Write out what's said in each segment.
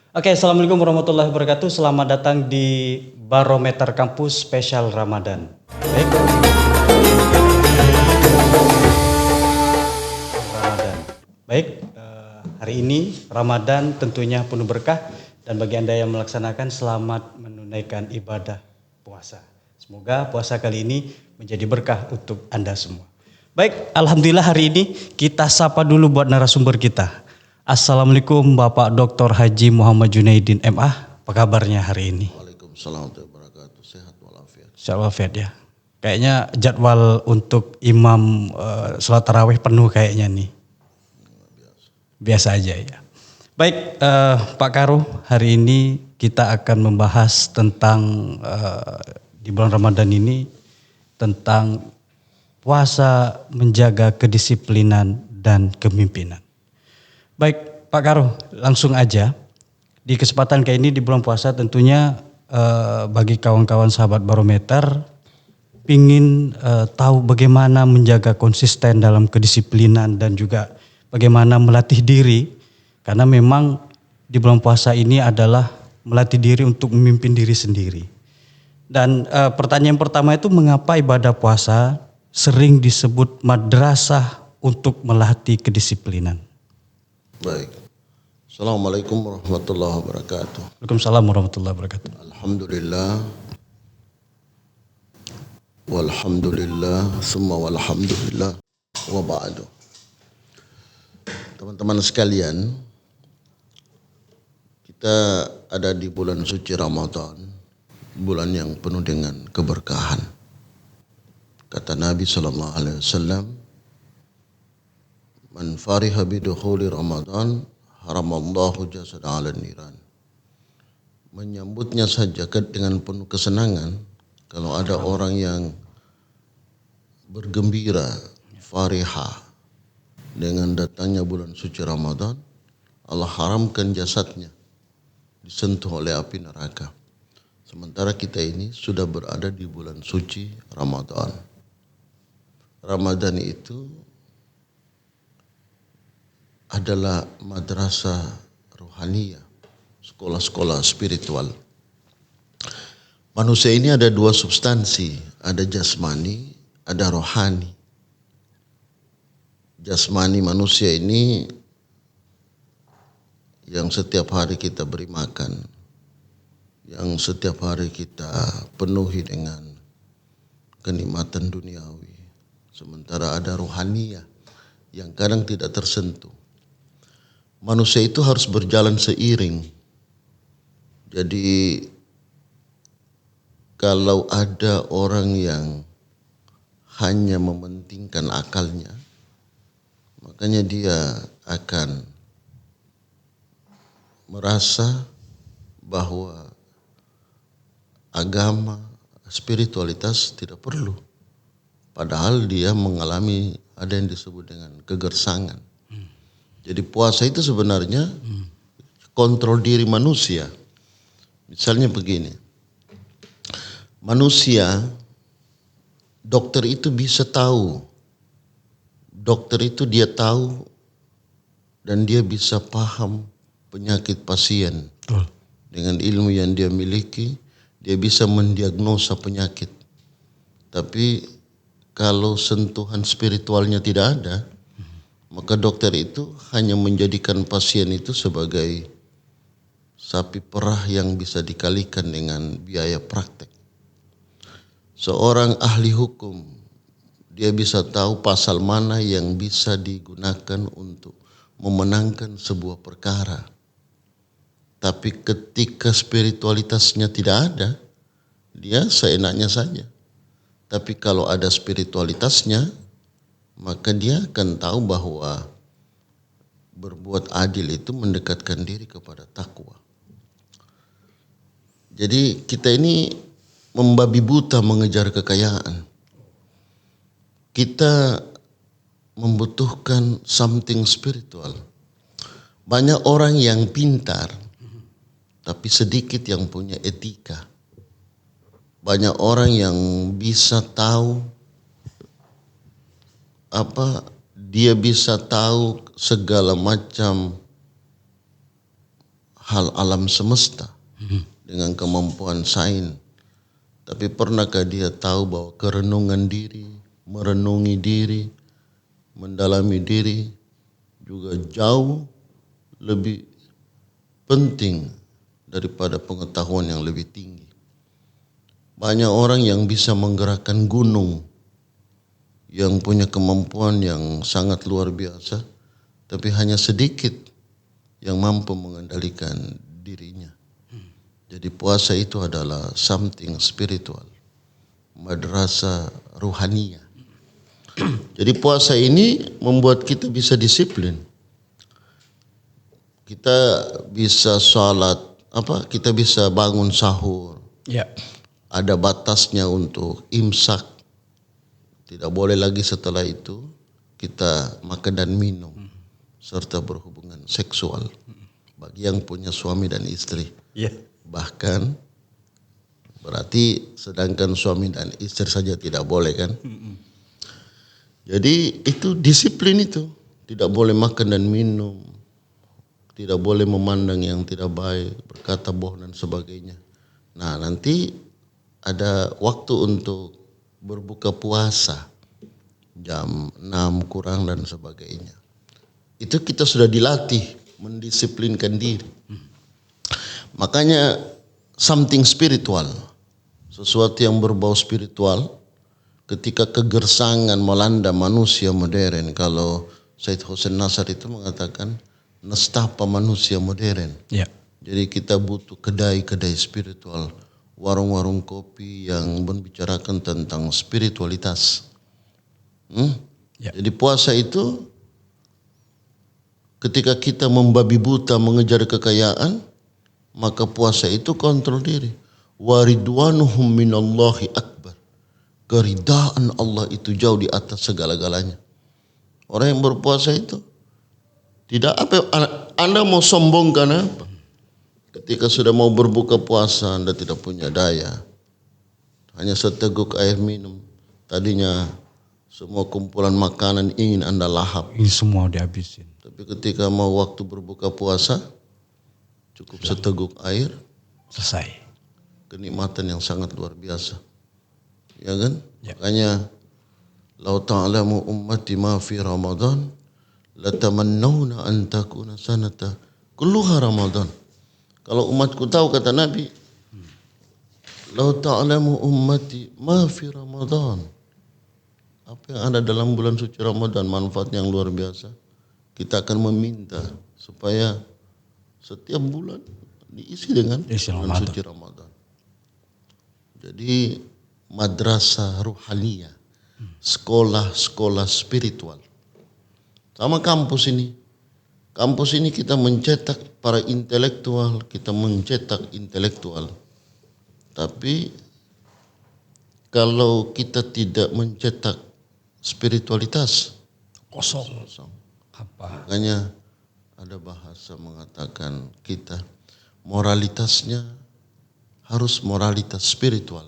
Oke, Assalamualaikum warahmatullahi wabarakatuh. Selamat datang di Barometer Kampus Spesial Ramadan. Baik, Ramadan. Baik, hari ini Ramadan tentunya penuh berkah dan bagi Anda yang melaksanakan selamat menunaikan ibadah puasa. Semoga puasa kali ini menjadi berkah untuk Anda semua. Baik, alhamdulillah hari ini kita sapa dulu buat narasumber kita. Assalamualaikum Bapak Dr. Haji Muhammad Junaidin MA. Apa kabarnya hari ini? Waalaikumsalam warahmatullahi wabarakatuh. Sehat walafiat. Walafiat ya. Kayaknya jadwal untuk imam sholat tarawih penuh kayaknya nih. Biasa aja ya. Baik Pak Karu, hari ini kita akan membahas tentang di bulan Ramadan ini tentang puasa menjaga kedisiplinan dan kepemimpinan. Baik Pak Karu, langsung aja. Di kesempatan kayak ini di bulan puasa tentunya bagi kawan-kawan sahabat Barometer ingin tahu bagaimana menjaga konsisten dalam kedisiplinan dan juga bagaimana melatih diri, karena memang di bulan puasa ini adalah melatih diri untuk memimpin diri sendiri. Dan pertanyaan pertama itu, mengapa ibadah puasa sering disebut madrasah untuk melatih kedisiplinan? Baik. Assalamualaikum warahmatullahi wabarakatuh. Waalaikumsalam warahmatullahi wabarakatuh. Alhamdulillah. Walhamdulillah. Summa walhamdulillah. Wa ba'du. Teman-teman sekalian, kita ada di bulan suci Ramadan, bulan yang penuh dengan keberkahan. Kata Nabi SAW, man fariha bidukhuli Ramadan, haramallahu jasad ala niran. Menyambutnya saja dengan penuh kesenangan. Kalau ada orang yang bergembira, farihah dengan datangnya bulan suci Ramadan, Allah haramkan jasadnya disentuh oleh api neraka. Sementara kita ini sudah berada di bulan suci Ramadan. Ramadan itu adalah madrasah rohaniyah, sekolah-sekolah spiritual. Manusia ini ada dua substansi, ada jasmani, ada rohani. Jasmani manusia ini yang setiap hari kita beri makan, yang setiap hari kita penuhi dengan kenikmatan duniawi. Sementara ada rohaniyah yang kadang tidak tersentuh. Manusia itu harus berjalan seiring. Jadi kalau ada orang yang hanya mementingkan akalnya, makanya dia akan merasa bahwa agama, spiritualitas tidak perlu. Padahal dia mengalami ada yang disebut dengan kegersangan. Jadi puasa itu sebenarnya kontrol diri manusia. Misalnya begini, manusia, dokter itu bisa tahu, dokter itu dia tahu dan dia bisa paham penyakit pasien. Dengan ilmu yang dia miliki, dia bisa mendiagnosa penyakit. Tapi kalau sentuhan spiritualnya tidak ada, maka dokter itu hanya menjadikan pasien itu sebagai sapi perah yang bisa dikalikan dengan biaya praktek. Seorang ahli hukum, dia bisa tahu pasal mana yang bisa digunakan untuk memenangkan sebuah perkara. Tapi ketika spiritualitasnya tidak ada, dia seenaknya saja. Tapi kalau ada spiritualitasnya, maka dia akan tahu bahwa berbuat adil itu mendekatkan diri kepada takwa. Jadi kita ini membabi buta mengejar kekayaan. Kita membutuhkan something spiritual. Banyak orang yang pintar, tapi sedikit yang punya etika. Banyak orang yang bisa tahu dia bisa tahu segala macam hal alam semesta dengan kemampuan sains. Tapi pernahkah dia tahu bahwa kerenungan diri, merenungi diri, mendalami diri juga jauh lebih penting daripada pengetahuan yang lebih tinggi. Banyak orang yang bisa menggerakkan gunung, yang punya kemampuan yang sangat luar biasa, tapi hanya sedikit yang mampu mengendalikan dirinya. Jadi puasa itu adalah something spiritual, madrasah ruhaniyah. Jadi puasa ini membuat kita bisa disiplin. Kita bisa sholat, kita bisa bangun sahur. Ya. Ada batasnya untuk imsak. Tidak boleh lagi setelah itu kita makan dan minum serta berhubungan seksual bagi yang punya suami dan istri. Ya. Bahkan berarti sedangkan suami dan istri saja tidak boleh kan? Jadi itu disiplin itu. Tidak boleh makan dan minum. Tidak boleh memandang yang tidak baik, berkata bohong dan sebagainya. Nah, nanti ada waktu untuk berbuka puasa. Jam 6 kurang dan sebagainya. Itu kita sudah dilatih mendisiplinkan diri. Makanya something spiritual, sesuatu yang berbau spiritual, ketika kegersangan melanda manusia modern, kalau Said Hussein Nasr itu mengatakan nestapa manusia modern. Ya. Jadi kita butuh kedai-kedai spiritual, warung-warung kopi yang membicarakan tentang spiritualitas. Ya. Jadi puasa itu ketika kita membabi buta mengejar kekayaan, maka puasa itu kontrol diri. Waridwanuhum minallahi akbar. Keridaan Allah itu jauh di atas segala-galanya. Orang yang berpuasa itu tidak Anda mau sombongkan apa? Ketika sudah mau berbuka puasa Anda tidak punya daya. Hanya seteguk air minum. Tadinya semua kumpulan makanan ingin Anda lahap. Ini semua dihabisin. Tapi ketika mau waktu berbuka puasa, cukup seteguk air, Selesai. kenikmatan yang sangat luar biasa. Ya kan? Ya. Makanya lau ta'lamu ummati ma fi Ramadan latamannawna an takuna sanata kulluha Ramadan. Kalau umatku tahu, kata Nabi, lau ta'lamu ummati ma fi Ramadan, apa yang ada dalam bulan suci Ramadan, manfaat yang luar biasa, kita akan meminta supaya setiap bulan diisi dengan bulan suci Ramadan. Jadi madrasah ruhaniyah, sekolah-sekolah spiritual. Sama kampus ini. Kampus ini kita mencetak para intelektual, kita mencetak intelektual. Tapi kalau kita tidak mencetak spiritualitas, Kosong. Apa? Makanya ada bahasa mengatakan kita moralitasnya harus moralitas spiritual,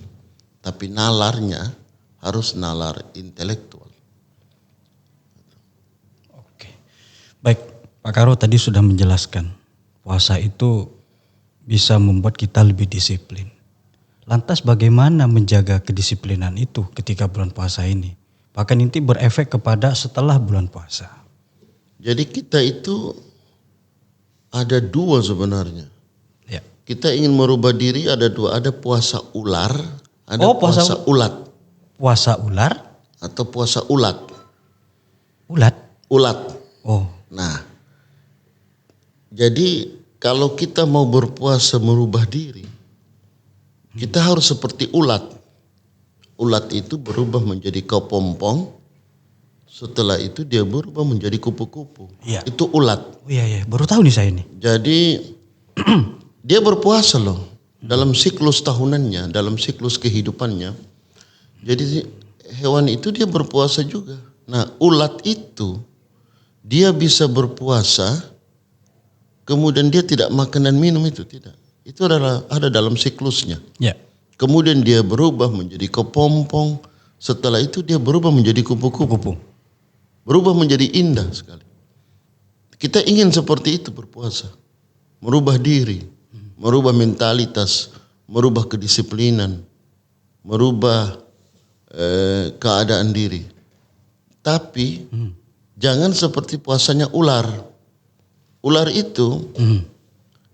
tapi nalarnya harus nalar intelektual. Oke. Baik, Pak Karo tadi sudah menjelaskan puasa itu bisa membuat kita lebih disiplin. Lantas bagaimana menjaga kedisiplinan itu ketika bulan puasa ini? Bahkan inti berefek kepada setelah bulan puasa. Jadi kita itu ada dua sebenarnya. Ya. Kita ingin merubah diri ada dua, ada puasa ular, ada puasa ulat. Puasa ular atau puasa ulat. Ulat? Ulat. Oh. Nah, jadi kalau kita mau berpuasa merubah diri, kita harus seperti ulat. Ulat itu berubah menjadi kepompong, setelah itu dia berubah menjadi kupu-kupu. Iya. Itu ulat. Oh iya, baru tahu nih saya ini. Jadi dia berpuasa loh dalam siklus tahunannya, dalam siklus kehidupannya. Jadi hewan itu dia berpuasa juga. Nah, ulat itu dia bisa berpuasa, kemudian dia tidak makan dan minum, itu tidak. Itu adalah ada dalam siklusnya. Ya. Kemudian dia berubah menjadi kepompong. Setelah itu dia berubah menjadi kupu-kupu. Berubah menjadi indah sekali. Kita ingin seperti itu berpuasa. merubah diri, merubah mentalitas, merubah kedisiplinan, merubah keadaan diri. Tapi jangan seperti puasanya ular. Ular itu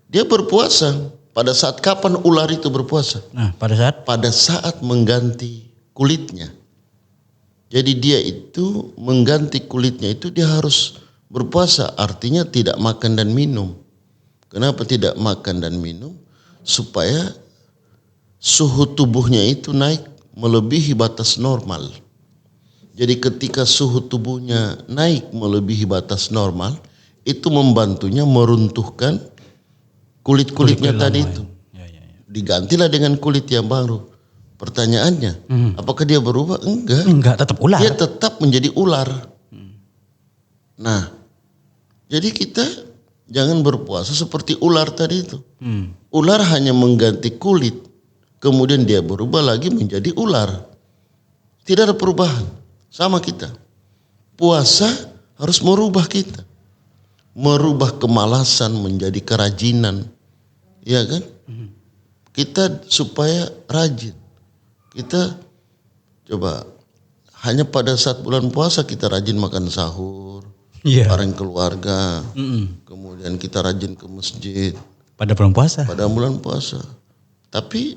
dia berpuasa pada saat kapan ular itu berpuasa? Nah, pada saat Pada saat mengganti kulitnya. Jadi dia itu mengganti kulitnya itu dia harus berpuasa, artinya tidak makan dan minum. Kenapa tidak makan dan minum? Supaya suhu tubuhnya itu naik melebihi batas normal. Jadi ketika suhu tubuhnya naik melebihi batas normal, itu membantunya meruntuhkan kulit-kulitnya tadi itu. Digantilah dengan kulit yang baru. Pertanyaannya, apakah dia berubah? Enggak. enggak, tetap ular. Dia tetap menjadi ular. Nah, jadi kita jangan berpuasa seperti ular tadi itu. Ular hanya mengganti kulit, kemudian dia berubah lagi menjadi ular. Tidak ada perubahan. Sama kita. Puasa harus merubah kita. Merubah kemalasan menjadi kerajinan. Iya kan? Kita supaya rajin. Kita coba hanya pada saat bulan puasa kita rajin makan sahur, bareng keluarga, kemudian kita rajin ke masjid. Pada bulan puasa. Pada bulan puasa. Tapi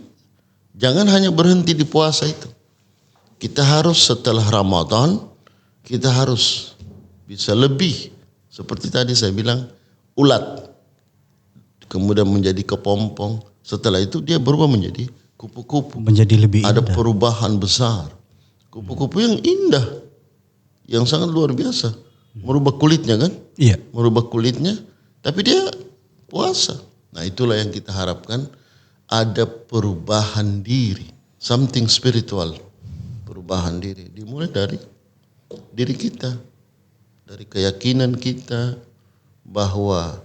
jangan hanya berhenti di puasa itu. Kita harus setelah Ramadan, kita harus bisa lebih. Seperti tadi saya bilang, ulat. Kemudian menjadi kepompong. Setelah itu dia berubah menjadi kupu-kupu. Menjadi lebih Ada indah. perubahan besar. Kupu-kupu yang indah. Yang sangat luar biasa. Merubah kulitnya kan? Iya. Merubah kulitnya. Tapi dia puasa. Nah itulah yang kita harapkan. Ada perubahan diri. Something spiritual. Perubahan diri. Dimulai dari diri kita. Dari keyakinan kita. Bahwa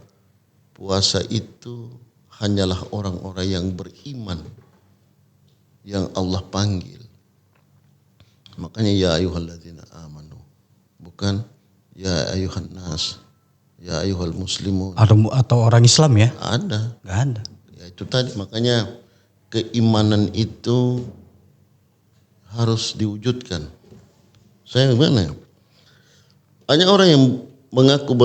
puasa itu hanyalah orang-orang yang beriman. Yang Allah panggil. Makanya ya ayyuhalladzina amanu. Bukan ya ayyuhan nas. Ya ayyuhal muslimun. Atau orang Islam ya? Ada. Enggak ada. Ya itu tadi makanya keimanan itu harus diwujudkan. Saya gimana? Banyak orang yang mengaku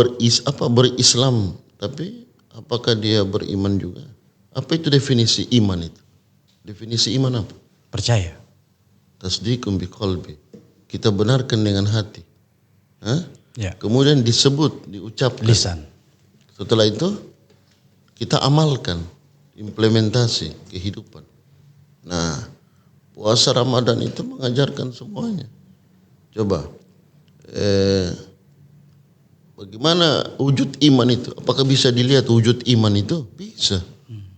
berislam, tapi apakah dia beriman juga? Apa itu definisi iman itu? Definisi iman apa? Percaya. Tasdiqum biqalbi. Kita benarkan dengan hati. Ya. Kemudian disebut, diucapkan. Lisan. Setelah itu kita amalkan, implementasi kehidupan. Nah, puasa Ramadan itu mengajarkan semuanya. Coba, bagaimana wujud iman itu? Apakah bisa dilihat wujud iman itu? Bisa,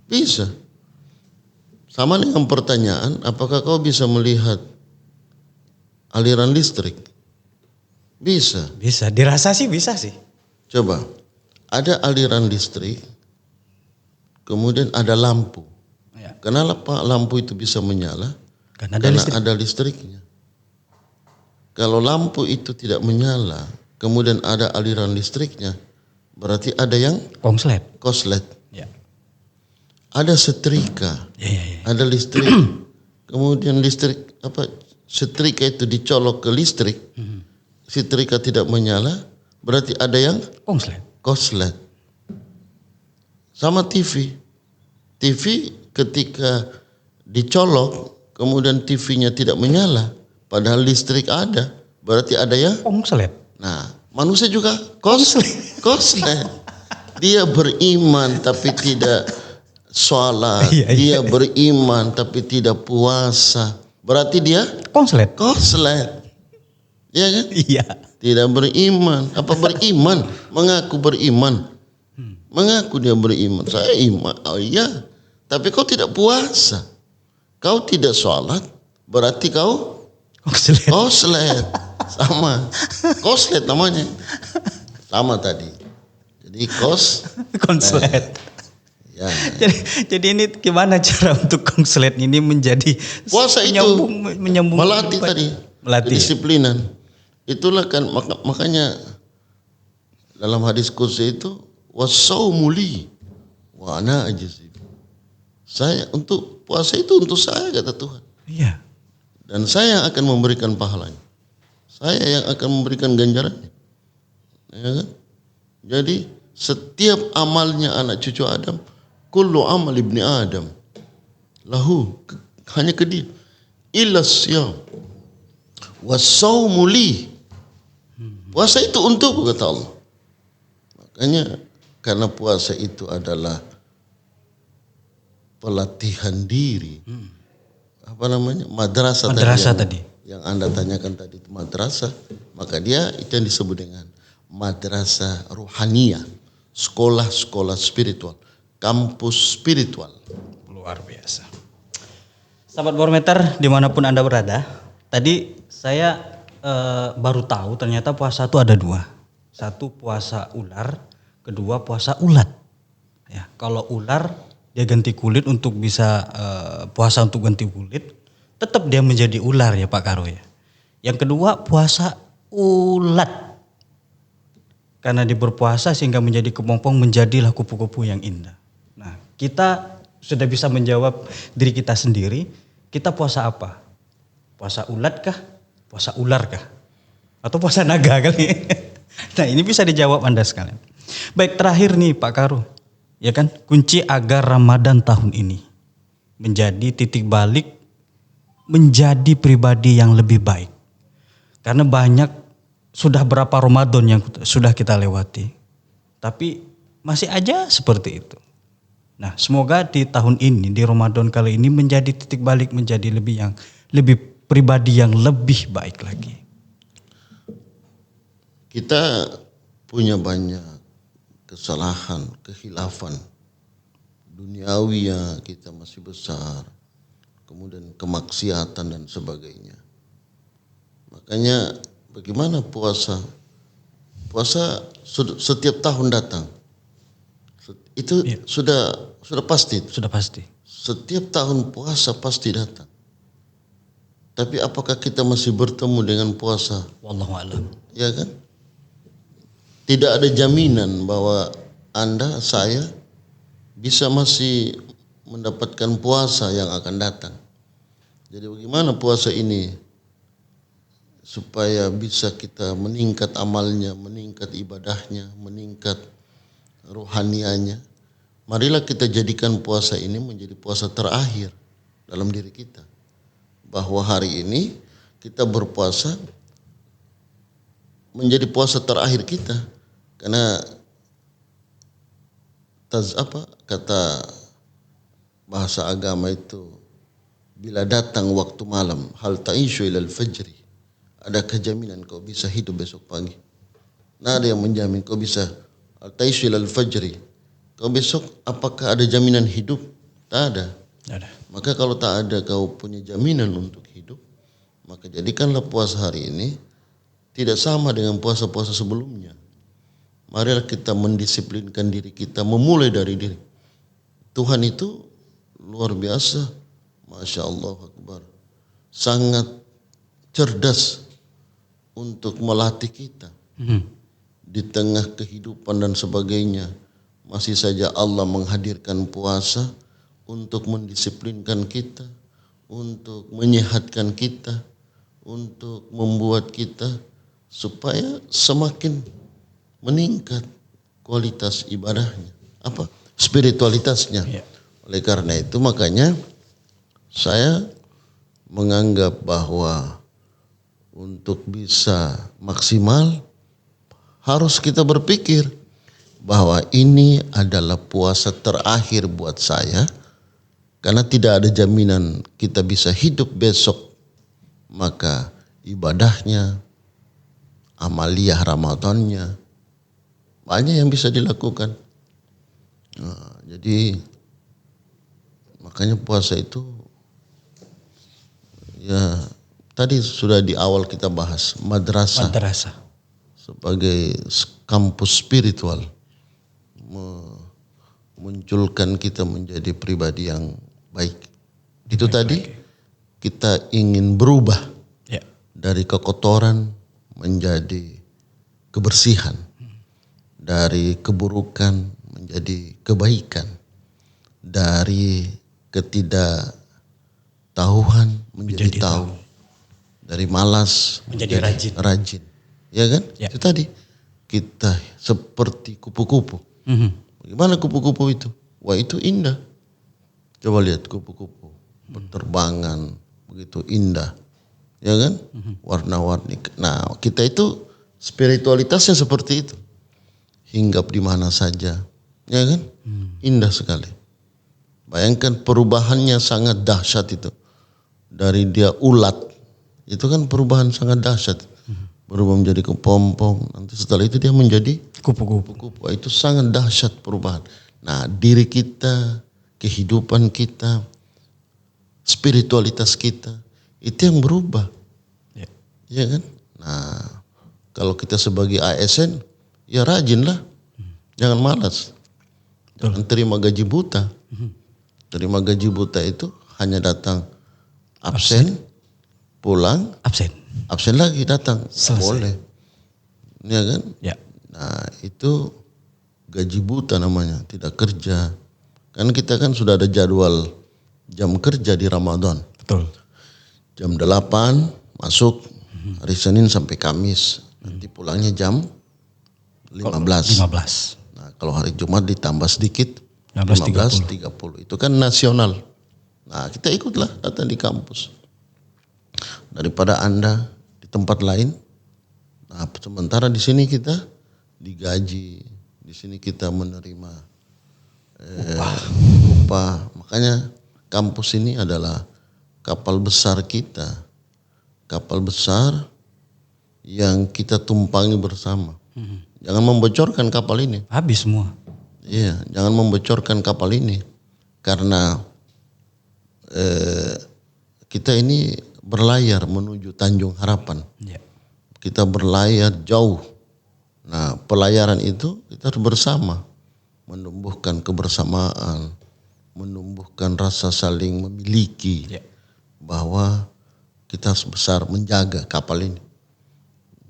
bisa. Sama dengan pertanyaan, apakah kau bisa melihat aliran listrik? Bisa. Bisa. Dirasa sih bisa sih. Coba, ada aliran listrik, kemudian ada lampu. Ya. Kenapa lampu itu bisa menyala? Karena Ada listriknya. Kalau lampu itu tidak menyala, kemudian ada aliran listriknya, berarti ada yang konslet. korslet. Ya. Ada setrika, Ya. ada listrik. Kemudian setrika itu dicolok ke listrik, setrika tidak menyala, berarti ada yang Konslet. korslet. Sama TV. TV ketika dicolok, kemudian TV-nya tidak menyala, padahal listrik ada, berarti ada yang. Konslet. Nah, manusia juga korslet. Dia beriman tapi tidak sholat. Iya. Dia beriman tapi tidak puasa. Berarti dia Konslet. korslet. Iya kan? Iya. Tidak beriman. Apa beriman? Mengaku beriman. Mengaku dia beriman. Saya iman. Oh iya. Tapi kau tidak puasa. Kau tidak sholat. Berarti kau Konslet. korslet. Sama. Korslet namanya. Sama tadi. Jadi Konslet. Ya. Jadi ini gimana cara untuk konslet ini menjadi Puasa itu menyambung melatih kehidupan? tadi. Melatih. Kedisiplinan. Itulah kan makanya dalam hadis qudsi itu wasaumuli Wah, ana aja sih. Saya untuk puasa itu untuk saya kata Tuhan. Iya. Dan saya yang akan memberikan pahalanya. Saya yang akan memberikan ganjarannya. Ya kan? Jadi setiap amalnya anak cucu Adam, kullu amal ibni Adam lahu, hanya ke dia. Illa siyam was-saumu li. Puasa itu untukku kata Allah. Makanya karena puasa itu adalah pelatihan diri. Apa namanya? Madrasah Tadi. Yang Anda tanyakan tadi itu madrasah, maka dia itu yang disebut dengan madrasah ruhaniyah, sekolah-sekolah spiritual, kampus spiritual. Luar biasa. Sahabat Barometer dimanapun Anda berada, tadi saya baru tahu ternyata puasa itu ada dua. Satu puasa ular, kedua puasa ulat. Ya, kalau ular dia ganti kulit untuk bisa puasa untuk ganti kulit, tetap dia menjadi ular ya Pak Karo ya. Yang kedua puasa ulat. Karena dia berpuasa sehingga menjadi kepompong, menjadilah kupu-kupu yang indah. Nah, kita sudah bisa menjawab diri kita sendiri, kita puasa apa? Puasa ulat kah? Puasa ular kah? Atau puasa naga kali? Nah, ini bisa dijawab Anda sekalian. Baik, terakhir nih Pak Karo. Ya kan, kunci agar Ramadan tahun ini menjadi titik balik, menjadi pribadi yang lebih baik. Karena banyak, sudah berapa Ramadan yang sudah kita lewati, tapi masih aja seperti itu. Nah, semoga di tahun ini, di Ramadan kali ini menjadi titik balik, menjadi lebih pribadi yang lebih baik lagi. Kita punya banyak kesalahan, kehilafan duniawi yang kita masih besar, kemudian kemaksiatan dan sebagainya. Makanya bagaimana puasa? Puasa setiap tahun datang. Itu sudah pasti. Sudah pasti. Setiap tahun puasa pasti datang. Tapi apakah kita masih bertemu dengan puasa? Wallahu a'lam. Ya kan? Tidak ada jaminan bahwa Anda, saya bisa masih mendapatkan puasa yang akan datang. Jadi bagaimana puasa ini supaya bisa kita meningkat amalnya, meningkat ibadahnya, meningkat rohanianya. Marilah kita jadikan puasa ini menjadi puasa terakhir dalam diri kita. Bahwa hari ini kita berpuasa menjadi puasa terakhir kita. Karena kata bahasa agama itu, bila datang waktu malam, hal ta'ishu ilal fajri, adakah jaminan kau bisa hidup besok pagi? Nah, ada yang menjamin kau bisa hal ta'ishu ilal fajri. Kau besok apakah ada jaminan hidup? Tak ada. Ada. Maka kalau tak ada kau punya jaminan untuk hidup, maka jadikanlah puasa hari ini tidak sama dengan puasa-puasa sebelumnya. Marilah kita mendisiplinkan diri kita, memulai dari diri. Tuhan itu luar biasa, Masya Allah Akbar. Sangat cerdas untuk melatih kita. Di tengah kehidupan dan sebagainya, masih saja Allah menghadirkan puasa untuk mendisiplinkan kita, untuk menyehatkan kita, untuk membuat kita supaya semakin meningkat kualitas ibadahnya, spiritualitasnya. Ya. Oleh karena itu makanya saya menganggap bahwa untuk bisa maksimal harus kita berpikir bahwa ini adalah puasa terakhir buat saya, karena tidak ada jaminan kita bisa hidup besok. Maka ibadahnya, amaliyah Ramadannya banyak yang bisa dilakukan. Nah, jadi makanya puasa itu ya tadi sudah di awal kita bahas madrasah. Sebagai kampus spiritual, memunculkan kita menjadi pribadi yang baik. Itu tadi kita ingin berubah dari kekotoran menjadi kebersihan, dari keburukan menjadi kebaikan. dari ketidaktahuan menjadi tahu. Dari malas menjadi rajin. Ya kan? Ya. Itu tadi. Kita seperti kupu-kupu. Bagaimana kupu-kupu itu? Wah, itu indah. Coba lihat kupu-kupu. Berterbangan. Begitu indah. Ya kan? Warna-warni. Nah, kita itu spiritualitasnya seperti itu. Hinggap di mana saja. Ya kan? Indah sekali. Bayangkan perubahannya sangat dahsyat itu. Dari dia ulat. Itu kan perubahan sangat dahsyat. Berubah menjadi kepompong. Nanti setelah itu dia menjadi kupu-kupu. Itu sangat dahsyat perubahan. Nah, diri kita, kehidupan kita, spiritualitas kita, itu yang berubah. Ya. Ya kan? Nah, kalau kita sebagai ASN, ya rajinlah. Jangan malas. Jangan terima gaji buta. Terima gaji buta itu hanya datang absen, pulang, absen lagi datang. Selesai. Boleh. Ya kan? Ya. Nah, itu gaji buta namanya, tidak kerja. Kan kita kan sudah ada jadwal jam kerja di Ramadan. Betul. Jam 8 masuk hari Senin sampai Kamis. Nanti pulangnya jam 15. Nah, kalau hari Jumat ditambah sedikit 15.30. Itu kan nasional. Nah, kita ikutlah datang di kampus. Daripada Anda di tempat lain. Nah, sementara di sini kita digaji. Di sini kita menerima upah. Makanya kampus ini adalah kapal besar kita. Kapal besar yang kita tumpangi bersama. Jangan membocorkan kapal ini. Habis semua. Iya, jangan membocorkan kapal ini. Karena kita ini berlayar menuju Tanjung Harapan. Ya. Kita berlayar jauh. Nah, pelayaran itu kita harus bersama. Menumbuhkan kebersamaan. Menumbuhkan rasa saling memiliki. Ya. Bahwa kita harus besar menjaga kapal ini.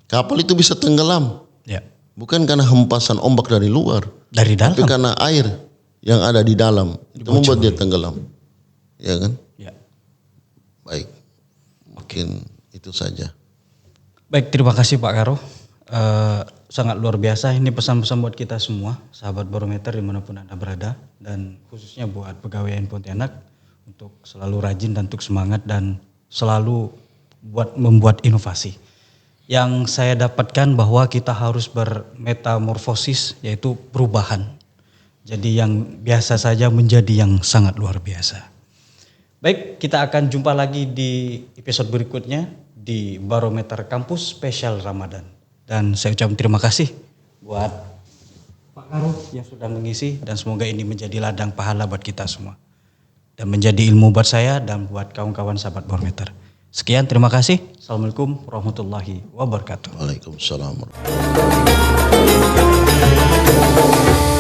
Kapal itu bisa tenggelam. Ya. Bukan karena hempasan ombak dari luar. Dari dalam. Tapi karena air yang ada di dalam. Itu membuat dia tenggelam. Ya kan? Ya. Baik. Mungkin itu saja. Baik, terima kasih Pak Karo. Sangat luar biasa. Ini pesan-pesan buat kita semua, sahabat Barometer dimanapun Anda berada. Dan khususnya buat pegawai Pontianak. Untuk selalu rajin dan untuk semangat dan selalu membuat inovasi. Yang saya dapatkan bahwa kita harus bermetamorfosis, yaitu perubahan. Jadi yang biasa saja menjadi yang sangat luar biasa. Baik, kita akan jumpa lagi di episode berikutnya di Barometer Kampus Spesial Ramadan. Dan saya ucapkan terima kasih buat Pak Karo yang sudah mengisi dan semoga ini menjadi ladang pahala buat kita semua. Dan menjadi ilmu buat saya dan buat kawan-kawan sahabat Barometer. Sekian, terima kasih. Assalamualaikum warahmatullahi wabarakatuh. Waalaikumsalam warahmatullahi wabarakatuh.